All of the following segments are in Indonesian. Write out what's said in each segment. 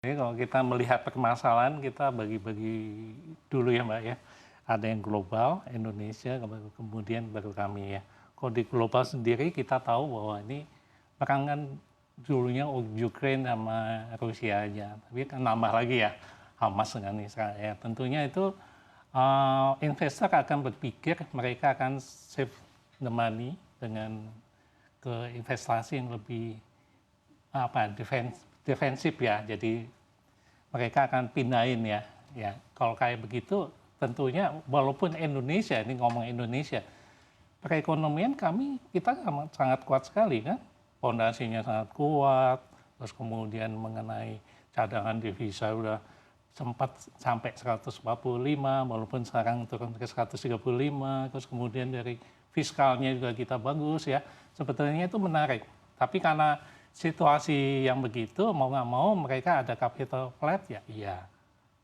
Jadi kalau kita melihat permasalahan, kita bagi-bagi dulu ya Mbak ya. Ada yang global, Indonesia, kemudian baru kami ya. Kalau di global sendiri kita tahu bahwa ini perang kan dulunya Ukraine sama Rusia aja. Tapi kan nambah lagi ya Hamas dengan Israel. Ya, tentunya itu investor akan berpikir mereka akan save the money dengan ke investasi yang lebih defensif ya. Jadi mereka akan pindahin ya. Ya, kalau kayak begitu tentunya walaupun Indonesia, ini ngomong Indonesia, perekonomian kita sangat kuat sekali kan. Fondasinya sangat kuat, terus kemudian mengenai cadangan devisa udah sempat sampai 145, walaupun sekarang turun ke 135, terus kemudian dari fiskalnya juga kita bagus ya. Sebetulnya itu menarik. Tapi karena situasi yang begitu, mau nggak mau mereka ada capital flat ya iya.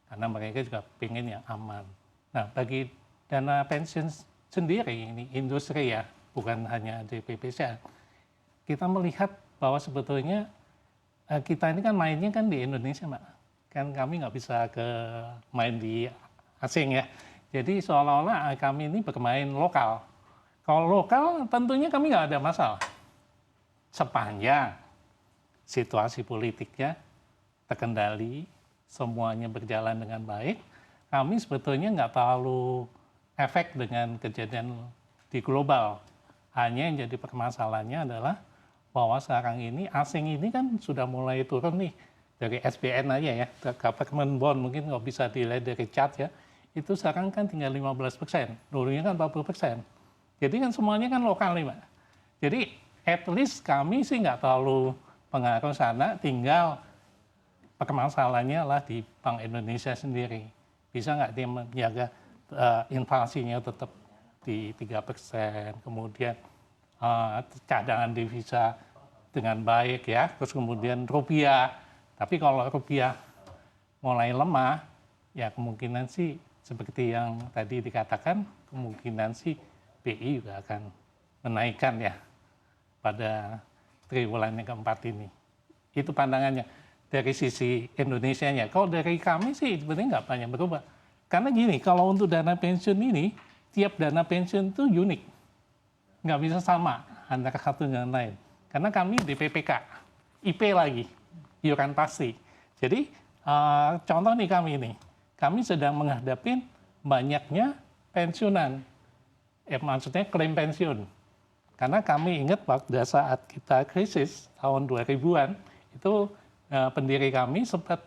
Karena mereka juga pengen yang aman. Nah, bagi dana pensiun sendiri, ini industri ya, bukan hanya DPPC, kita melihat bahwa sebetulnya kita ini kan mainnya kan di Indonesia, Mbak. Kan kami nggak bisa main di asing ya. Jadi seolah-olah kami ini bermain lokal. Kalau lokal tentunya kami nggak ada masalah. Sepanjang situasi politiknya terkendali, semuanya berjalan dengan baik, kami sebetulnya nggak terlalu efek dengan kejadian di global. Hanya yang jadi permasalahannya adalah bahwa sekarang ini asing ini kan sudah mulai turun nih dari SBN aja ya, government bond mungkin nggak bisa dilihat dari chart ya, itu sekarang kan tinggal 15%, dulunya kan 40%. Jadi kan semuanya kan lokal nih Mbak. Jadi at least kami sih nggak terlalu pengaruh sana, tinggal permasalahannya lah di Bank Indonesia sendiri. Bisa nggak dia menjaga inflasinya tetap di 3%, kemudian cadangan devisa dengan baik ya, terus kemudian rupiah. Tapi kalau rupiah mulai lemah, ya kemungkinan sih seperti yang tadi dikatakan, kemungkinan sih BI juga akan menaikkan ya pada triwulan yang keempat ini. Itu pandangannya dari sisi Indonesianya. Kalau dari kami sih sebenarnya nggak banyak berubah. Karena gini, kalau untuk dana pensiun ini, tiap dana pensiun itu unik. Nggak bisa sama antara satu dengan lain. Karena kami di PPK, IP lagi, iuran pasti. Jadi contoh nih kami sedang menghadapi banyaknya pensiunan. Maksudnya klaim pensiun. Karena kami ingat pada saat kita krisis tahun 2000-an, itu pendiri kami sempat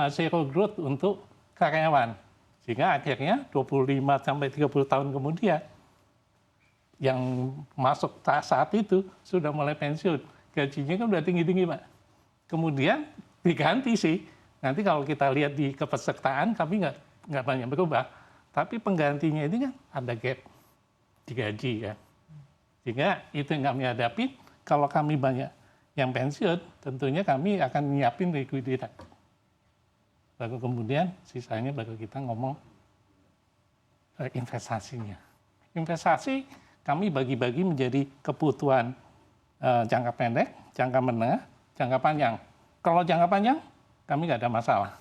zero growth untuk karyawan. Sehingga akhirnya 25-30 tahun kemudian, yang masuk saat itu sudah mulai pensiun. Gajinya kan udah tinggi-tinggi, Pak. Kemudian diganti sih. Nanti kalau kita lihat di kepesertaan, kami nggak banyak berubah. Tapi penggantinya ini kan ada gap di gaji ya. Sehingga itu yang kami hadapi, kalau kami banyak yang pensiun, tentunya kami akan nyiapin likuiditas. Baru kemudian sisanya baru kita ngomong investasinya. Investasi kami bagi-bagi menjadi kebutuhan jangka pendek, jangka menengah, jangka panjang. Kalau jangka panjang, kami nggak ada masalah.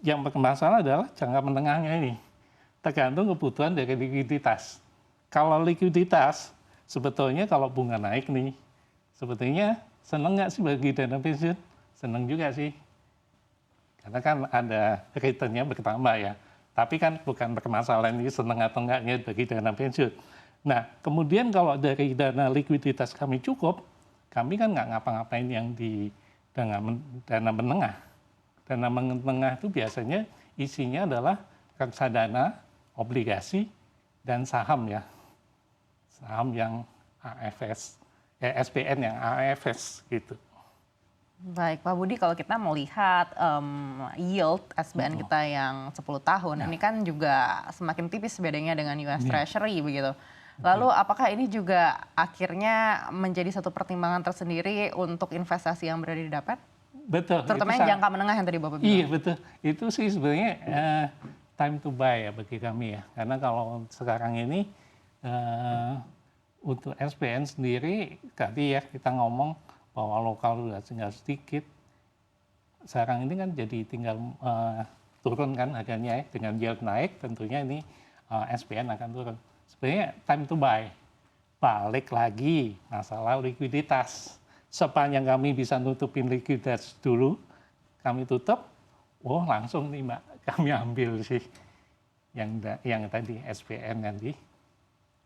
Yang bermasalah adalah jangka menengahnya ini. Tergantung kebutuhan dari likuiditas. Kalau likuiditas, sebetulnya kalau bunga naik nih, sebetulnya seneng nggak sih bagi dana pensiun? Seneng juga sih. Karena kan ada returnnya bertambah ya. Tapi kan bukan permasalahan ini seneng atau enggaknya bagi dana pensiun. Nah, kemudian kalau dari dana likuiditas kami cukup, kami kan nggak ngapa-ngapain yang di dana menengah. Dana menengah itu biasanya isinya adalah reksadana, obligasi, dan saham ya. Saham yang AFS, SPN yang AFS gitu. Baik, Pak Budi, kalau kita melihat yield SBN kita yang 10 tahun, ini kan juga semakin tipis bedanya dengan US Treasury begitu. Lalu apakah ini juga akhirnya menjadi satu pertimbangan tersendiri untuk investasi yang berada di dapat? Betul. Terutama yang jangka menengah yang tadi Bapak bilang. Iya, betul. Itu sih sebenarnya time to buy ya bagi kami ya. Karena kalau sekarang ini untuk SPN sendiri, tadi ya kita ngomong bahwa lokal sudah tinggal sedikit, sekarang ini kan jadi tinggal turun kan harganya ya, dengan yield naik tentunya ini SPN akan turun. Sebenarnya time to buy, balik lagi masalah likuiditas. Sepanjang kami bisa nutupin likuiditas dulu, kami tutup, langsung nih Mbak, kami ambil sih yang tadi SPN nanti.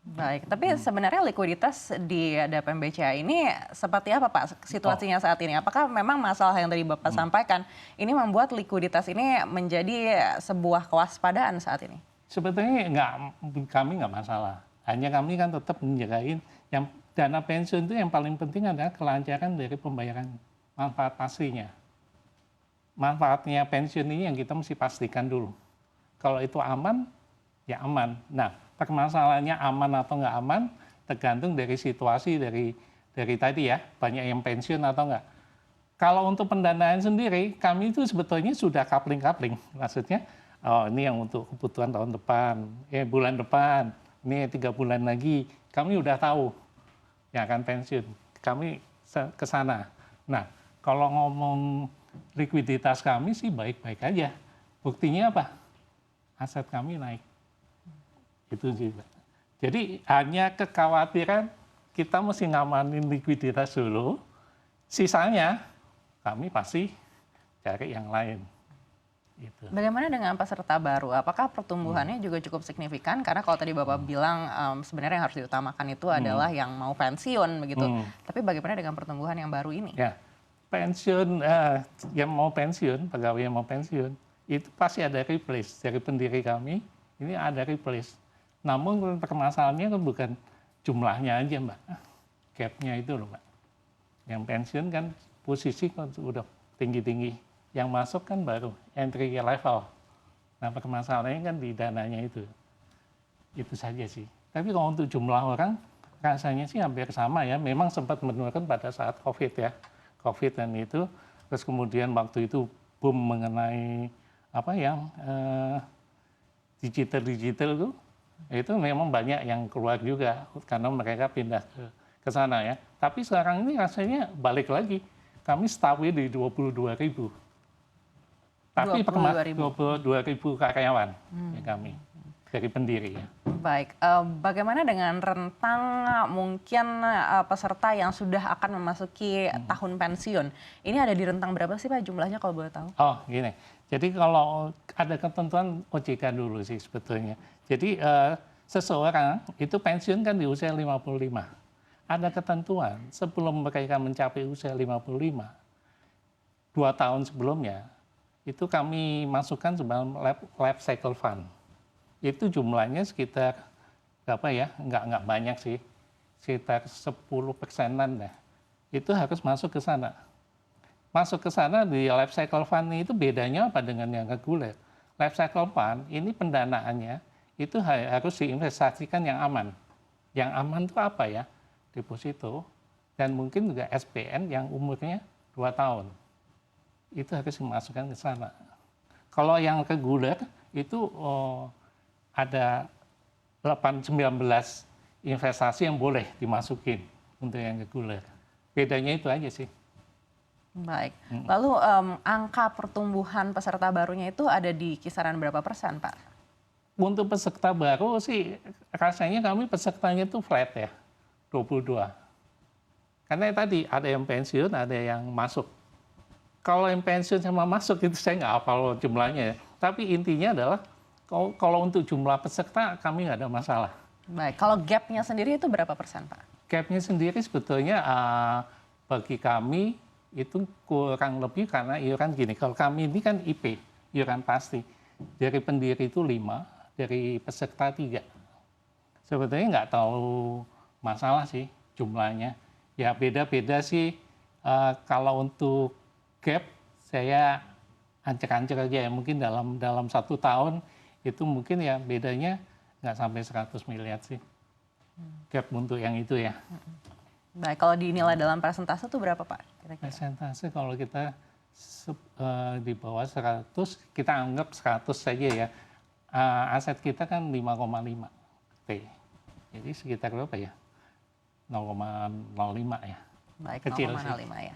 Baik, tapi sebenarnya likuiditas di DAPM BCA ini seperti apa Pak situasinya saat ini? Apakah memang masalah yang tadi Bapak sampaikan ini membuat likuiditas ini menjadi sebuah kewaspadaan saat ini? Sebetulnya kami nggak masalah. Hanya kami kan tetap menjagain yang dana pensiun itu yang paling penting adalah kelancaran dari pembayaran manfaat pastinya. Manfaatnya pensiun ini yang kita mesti pastikan dulu. Kalau itu aman, ya aman. Nah, permasalahannya aman atau nggak aman tergantung dari situasi dari tadi ya, banyak yang pensiun atau nggak. Kalau untuk pendanaan sendiri, kami itu sebetulnya sudah coupling. Maksudnya, ini yang untuk kebutuhan tahun depan, bulan depan, ini 3 bulan lagi, kami udah tahu yang akan pensiun. Kami ke sana. Nah, kalau ngomong likuiditas kami sih baik-baik aja. Buktinya apa? Aset kami naik. Itu sih, Pak. Jadi hanya kekhawatiran kita mesti ngamanin likuiditas dulu, sisanya kami pasti cari yang lain. Gitu. Bagaimana dengan peserta baru? Apakah pertumbuhannya juga cukup signifikan? Karena kalau tadi Bapak bilang sebenarnya yang harus diutamakan itu adalah yang mau pensiun begitu. Tapi bagaimana dengan pertumbuhan yang baru ini? Ya, pensiun yang mau pensiun, pegawai yang mau pensiun, itu pasti ada replace dari pendiri kami. Ini ada replace. Namun permasalahannya kan bukan jumlahnya aja Mbak, gap-nya itu loh Mbak. Yang pensiun kan posisi kan udah tinggi-tinggi, yang masuk kan baru entry level. Nah permasalahannya kan di dananya itu saja sih. Tapi kalau untuk jumlah orang, rasanya sih hampir sama ya. Memang sempat menurun pada saat COVID ya, COVID dan itu, terus kemudian waktu itu boom mengenai apa yang digital itu memang banyak yang keluar juga karena mereka pindah ke sana ya. Tapi sekarang ini rasanya balik lagi. Kami staffnya di 22.000. Tapi 22.000 karyawan ya kami dari pendiri ya. Baik, bagaimana dengan rentang mungkin peserta yang sudah akan memasuki tahun pensiun? Ini ada di rentang berapa sih Pak jumlahnya kalau boleh tahu? Oh gini, jadi kalau ada ketentuan OJK dulu sih sebetulnya. Jadi seseorang itu pensiun kan di usia 55. Ada ketentuan sebelum mereka mencapai usia 55, 2 tahun sebelumnya, itu kami masukkan sebagai life cycle fund. Itu jumlahnya sekitar berapa ya? Nggak banyak sih, sekitar 10%-an dah. Itu harus masuk ke sana. Masuk ke sana di life cycle fund itu bedanya apa dengan yang reguler? Life cycle fund ini pendanaannya itu harus diinvestasikan yang aman. Yang aman itu apa ya? Deposito dan mungkin juga SPN yang umurnya 2 tahun. Itu harus dimasukkan ke sana. Kalau yang reguler itu ada 19 investasi yang boleh dimasukin untuk yang reguler. Bedanya itu aja sih. Baik, lalu angka pertumbuhan peserta barunya itu ada di kisaran berapa persen Pak? Untuk peserta baru sih rasanya kami pesertanya itu flat ya, 22. Karena tadi ada yang pensiun, ada yang masuk. Kalau yang pensiun sama masuk itu saya nggak hafal jumlahnya ya. Tapi intinya adalah kalau untuk jumlah peserta kami nggak ada masalah. Baik, kalau gap-nya sendiri itu berapa persen Pak? Gap-nya sendiri sebetulnya bagi kami itu kurang lebih karena iuran gini. Kalau kami ini kan IP, iuran pasti. Dari pendiri itu 5, dari peserta 3. Sebetulnya nggak tahu masalah sih jumlahnya. Ya beda-beda sih. Kalau untuk gap saya ancur-ancur aja ya. Mungkin dalam 1 tahun itu mungkin ya bedanya nggak sampai 100 miliar sih. Gap untuk yang itu ya. Baik, kalau dinilai dalam persentase itu berapa Pak? Kira-kira? Persentase kalau kita di bawah 100, kita anggap 100 saja ya. Aset kita kan 5,5 T. Jadi sekitar berapa ya? 0,05 ya. Baik, Kecil 0,05 ya.